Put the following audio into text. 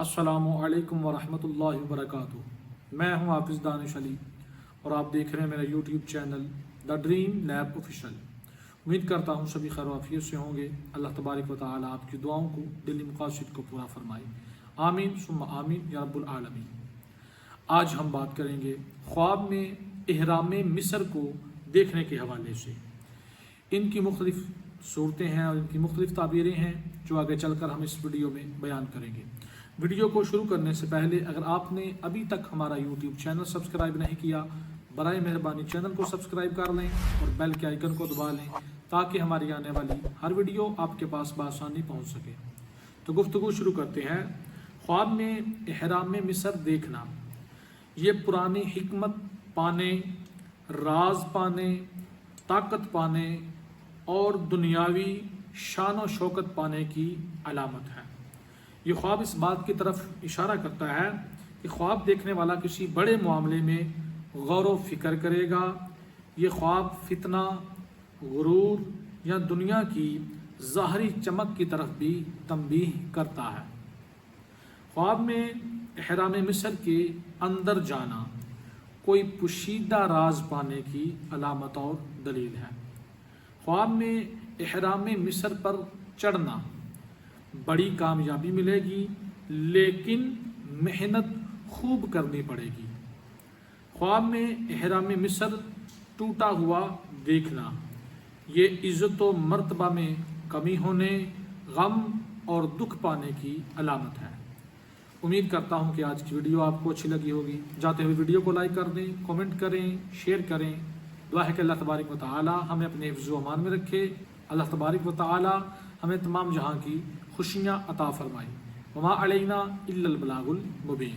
अस्सलामुअलैकुम वरहमतुल्लाहि वबरकातुहू। मैं हूं हाफिज़ दानिश अली और आप देख रहे हैं मेरा YouTube channel the dream lab official. उम्मीद करता हूं सभी खैर आफियत से होंगे। अल्लाह तबारक व तआला आपकी दुआओं को, दिली मकासद को पूरा फरमाए। आमीन सुम्मा आमीन या रब्बुल आलमीन। आज हम बात करेंगे ख्वाब में इहराम मिस्र को देखने के हवाले से। इनकी मुख्तलिफ सूरतें हैं और इनकी मुख्तलिफ ताबीरें हैं जो आगे चलकर हम इस वीडियो में बयान करेंगे। वीडियो को शुरू करने से पहले अगर आपने अभी तक हमारा यूट्यूब चैनल सब्सक्राइब नहीं किया, बराए मेहरबानी चैनल को सब्सक्राइब कर लें और बेल के आइकन को दबा लें ताकि हमारी आने वाली हर वीडियो आपके पास बआसानी पहुंच सके। तो गुफ्तगू शुरू करते हैं। ख्वाब में इहराम मिस्र देखना, ये पुरानी हिकमत पाने, राज पाने, ताकत पाने और दुनियावी शान व शौकत पाने की अलामत है। ये ख्वाब इस बात की तरफ इशारा करता है कि ख्वाब देखने वाला किसी बड़े मामले में गौर व फिक्र करेगा। ये ख्वाब फितना, गुरूर या दुनिया की ज़ाहरी चमक की तरफ भी तंबीह करता है। ख्वाब में इहराम मिस्र के अंदर जाना कोई पुशीदा राज पाने की अलामत और दलील है। ख्वाब में इहराम मिस्र पर चढ़ना बड़ी कामयाबी मिलेगी, लेकिन मेहनत खूब करनी पड़ेगी। ख्वाब में इहराम मिस्र टूटा हुआ देखना, ये इज़्ज़त व मर्तबा में कमी होने, गम और दुख पाने की अलामत है। उम्मीद करता हूँ कि आज की वीडियो आपको अच्छी लगी होगी। जाते हुए वीडियो को लाइक कर दें, कमेंट करें, शेयर करें। दुआ है कि अल्लाह तबारक व तआला हमें अपने हिफ्ज़ व अमान में रखे। अल्लाह तबारक व तआला हमें तमाम जहां की खुशियाँ अता फरमाए। वमा अलैना इल्लल बलागुल मुबीन।